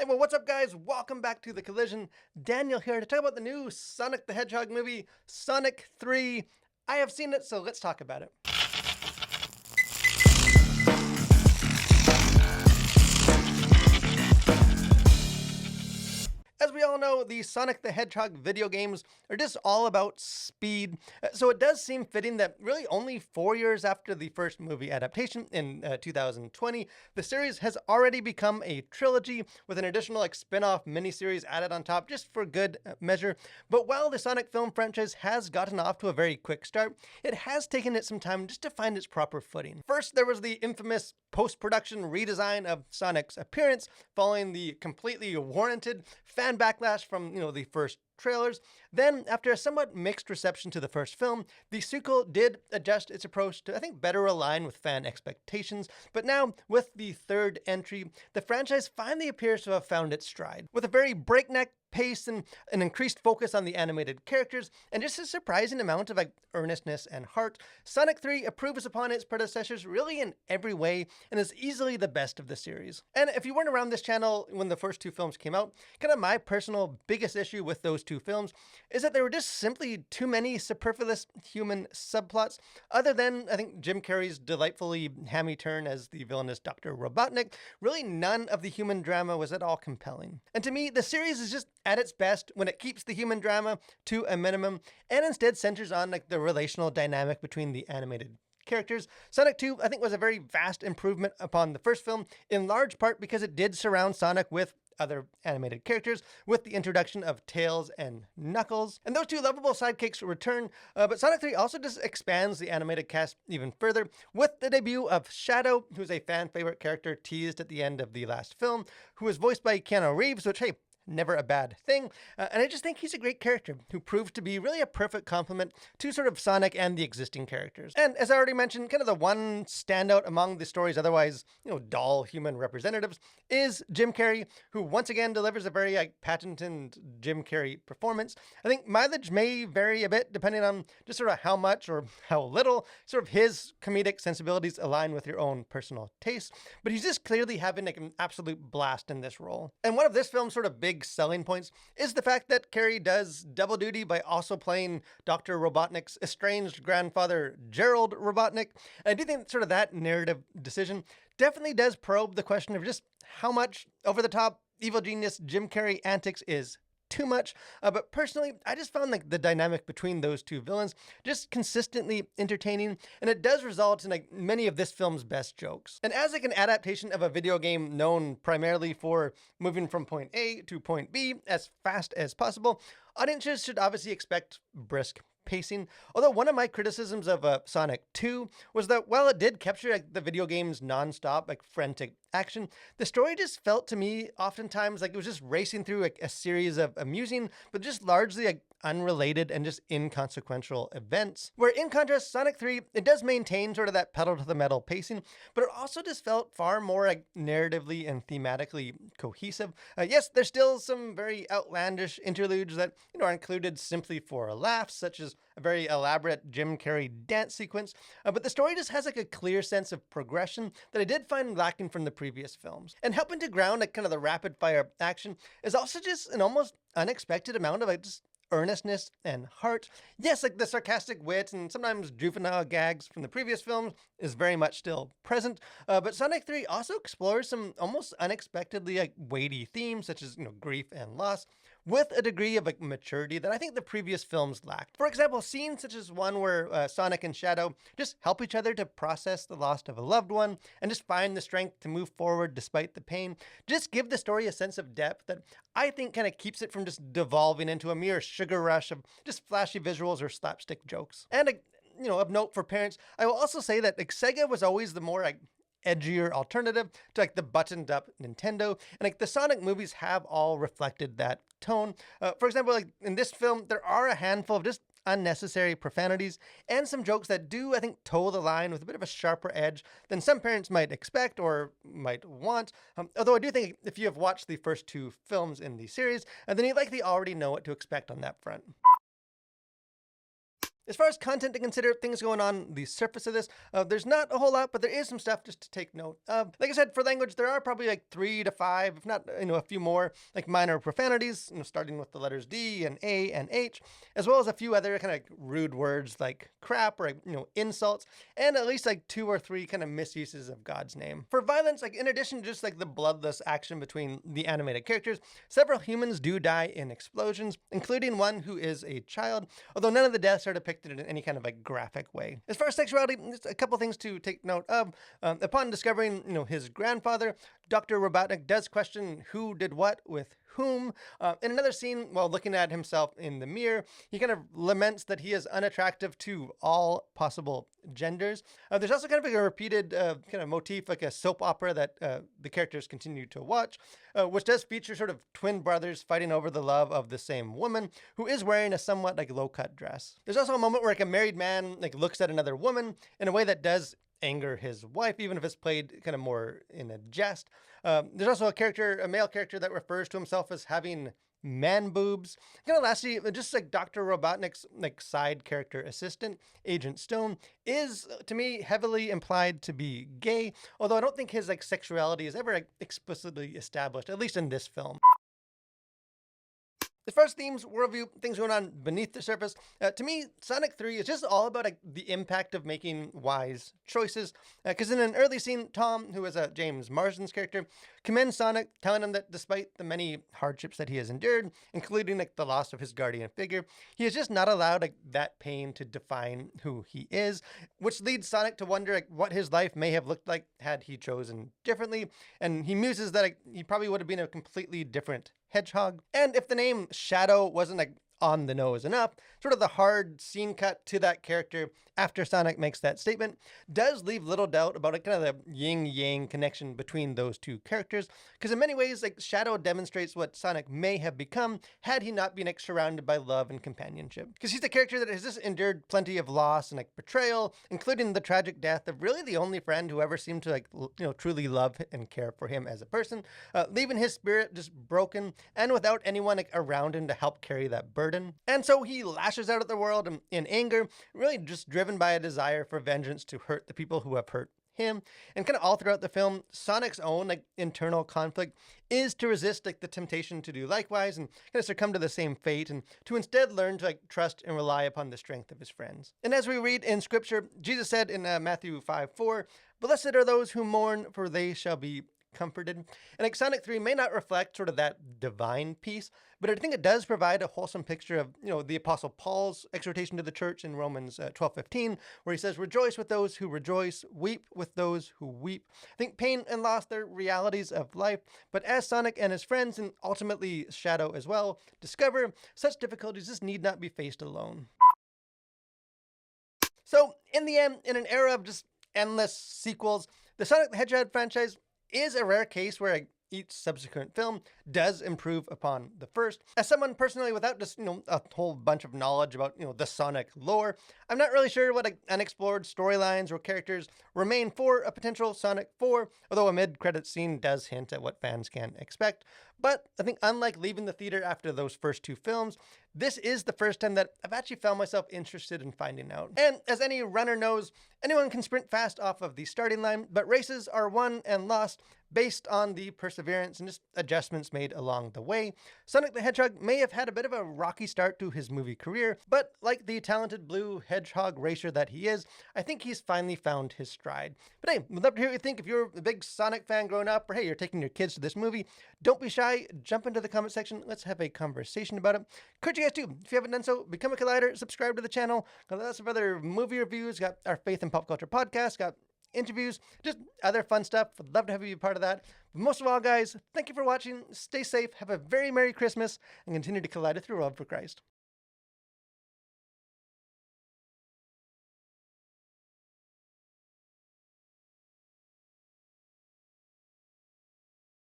Hey, well, what's up, guys? Welcome back to The Collision. Daniel here to talk about the new Sonic the Hedgehog movie, Sonic 3. I have seen it, so let's talk about it. As we all know, the Sonic the Hedgehog video games are just all about speed, so it does seem fitting that really only 4 years after the first movie adaptation in 2020, the series has already become a trilogy with an additional spin-off miniseries added on top just for good measure. But while the Sonic film franchise has gotten off to a very quick start, it has taken it some time just to find its proper footing. First, there was the infamous post-production redesign of Sonic's appearance following the completely warranted fan backlash from, the first trailers. Then, after a somewhat mixed reception to the first film, the sequel did adjust its approach to, I think, better align with fan expectations. But now, with the third entry, the franchise finally appears to have found its stride. With a very breakneck pace and an increased focus on the animated characters, and just a surprising amount of earnestness and heart, Sonic 3 improves upon its predecessors really in every way and is easily the best of the series. And if you weren't around this channel when the first two films came out, kind of my personal biggest issue with those two films is that there were just simply too many superfluous human subplots, other than, I think, Jim Carrey's delightfully hammy turn as the villainous Dr. Robotnik. Really none of the human drama was at all compelling. And to me, the series is just at its best when it keeps the human drama to a minimum and instead centers on the relational dynamic between the animated characters. Sonic 2, I think, was a very vast improvement upon the first film, in large part because it did surround Sonic with other animated characters, with the introduction of Tails and Knuckles. And those two lovable sidekicks return, but Sonic 3 also just expands the animated cast even further, with the debut of Shadow, who's a fan favorite character teased at the end of the last film, who was voiced by Keanu Reeves, which, hey, never a bad thing. And I just think he's a great character who proved to be really a perfect complement to sort of Sonic and the existing characters. And as I already mentioned, kind of the one standout among the story's otherwise, dull human representatives is Jim Carrey, who once again delivers a very patented Jim Carrey performance. I think mileage may vary a bit depending on just sort of how much or how little sort of his comedic sensibilities align with your own personal taste, but he's just clearly having an absolute blast in this role. And one of this film's sort of big selling points is the fact that Carrey does double duty by also playing Dr. Robotnik's estranged grandfather, Gerald Robotnik. And I do think sort of that narrative decision definitely does probe the question of just how much over-the-top evil genius Jim Carrey antics is too much. But personally, I just found the dynamic between those two villains just consistently entertaining, and it does result in many of this film's best jokes. And as an adaptation of a video game known primarily for moving from point A to point B as fast as possible, audiences should obviously expect brisk pacing. Although one of my criticisms of Sonic 2 was that while it did capture the video game's non-stop frantic action, the story just felt to me oftentimes like it was just racing through a series of amusing but just largely unrelated and just inconsequential events. Where in contrast, Sonic 3, it does maintain sort of that pedal to the metal pacing, but it also just felt far more narratively and thematically cohesive. Yes, there's still some very outlandish interludes that are included simply for a laugh, such as a very elaborate Jim Carrey dance sequence, but the story just has a clear sense of progression that I did find lacking from the previous films. And helping to ground kind of the rapid fire action is also just an almost unexpected amount of just earnestness and heart. Yes, the sarcastic wit and sometimes juvenile gags from the previous films is very much still present, but Sonic 3 also explores some almost unexpectedly weighty themes such as grief and loss, with a degree of maturity that I think the previous films lacked. For example, scenes such as one where Sonic and Shadow just help each other to process the loss of a loved one and just find the strength to move forward despite the pain, just give the story a sense of depth that I think kind of keeps it from just devolving into a mere sugar rush of just flashy visuals or slapstick jokes. And of note for parents, I will also say that Sega was always the more edgier alternative to the buttoned up Nintendo, and the Sonic movies have all reflected that tone. For example, in this film, there are a handful of just unnecessary profanities and some jokes that do, I think, toe the line with a bit of a sharper edge than some parents might expect or might want. Although I do think if you have watched the first two films in the series, then you likely already know what to expect on that front. As far as content to consider, things going on the surface of this, there's not a whole lot, but there is some stuff just to take note. Like I said, for language, there are probably like 3 to 5, if not, a few more, like minor profanities, starting with the letters D and A and H, as well as a few other kind of rude words like crap or, insults, and at least like 2 or 3 kind of misuses of God's name. For violence, like in addition to just like the bloodless action between the animated characters, several humans do die in explosions, including one who is a child, although none of the deaths are depicted in any kind of like graphic way. As far as sexuality, just a couple things to take note of. Upon discovering, his grandfather, Dr. Robotnik does question who did what with whom. In another scene, while looking at himself in the mirror, he kind of laments that he is unattractive to all possible genders. There's also kind of like a repeated kind of motif, like a soap opera that the characters continue to watch, which does feature sort of twin brothers fighting over the love of the same woman who is wearing a somewhat like low-cut dress. There's also a moment where like a married man like looks at another woman in a way that does anger his wife, even if it's played kind of more in a jest. There's also a male character that refers to himself as having man boobs. Kind of lastly, just like Dr. Robotnik's like side character assistant, Agent Stone, is to me heavily implied to be gay, although I don't think his like sexuality is ever like, explicitly established, at least in this film. As far as themes, worldview, things going on beneath the surface, to me, Sonic 3 is just all about the impact of making wise choices. Because in an early scene, Tom, who is James Marsden's character, commends Sonic, telling him that despite the many hardships that he has endured, including the loss of his guardian figure, he is just not allowed that pain to define who he is, which leads Sonic to wonder what his life may have looked like had he chosen differently. And he muses that he probably would have been a completely different Hedgehog. And if the name Shadow wasn't on the nose enough, sort of the hard scene cut to that character after Sonic makes that statement does leave little doubt about kind of the yin-yang connection between those two characters, because in many ways Shadow demonstrates what Sonic may have become had he not been surrounded by love and companionship, because he's a character that has just endured plenty of loss and betrayal, including the tragic death of really the only friend who ever seemed to truly love and care for him as a person, leaving his spirit just broken and without anyone around him to help carry that burden. And so he lashes out at the world in anger, really just driven by a desire for vengeance to hurt the people who have hurt him. And kind of all throughout the film, Sonic's own internal conflict is to resist the temptation to do likewise and kind of succumb to the same fate, and to instead learn to trust and rely upon the strength of his friends. And as we read in scripture, Jesus said in Matthew 5:4, "Blessed are those who mourn, for they shall be comforted." And Sonic 3 may not reflect sort of that divine peace, but I think it does provide a wholesome picture of, the Apostle Paul's exhortation to the church in Romans 12:15, where he says, "Rejoice with those who rejoice, weep with those who weep." I think pain and loss, they're realities of life, but as Sonic and his friends, and ultimately Shadow as well, discover, such difficulties just need not be faced alone. So, in the end, in an era of just endless sequels, the Sonic the Hedgehog franchise is a rare case where each subsequent film does improve upon the first. As someone personally without just, a whole bunch of knowledge about, the Sonic lore, I'm not really sure what unexplored storylines or characters remain for a potential Sonic 4, although a mid-credits scene does hint at what fans can expect. But I think unlike leaving the theater after those first 2 films, this is the first time that I've actually found myself interested in finding out. And as any runner knows, anyone can sprint fast off of the starting line, but races are won and lost based on the perseverance and just adjustments made along the way. Sonic the Hedgehog may have had a bit of a rocky start to his movie career, but like the talented blue hedgehog racer that he is, I think he's finally found his stride. But hey, we'd love to hear what you think. If you're a big Sonic fan growing up, or hey, you're taking your kids to this movie, don't be shy, jump into the comment section, let's have a conversation about it. Encourage you guys to, if you haven't done so, become a Collider, subscribe to the channel, got lots of other movie reviews, got our Faith and Pop Culture podcast, got interviews, just other fun stuff. Would love to have you be a part of that. But most of all, guys, thank you for watching. Stay safe, have a very Merry Christmas, and continue to collide through love for Christ.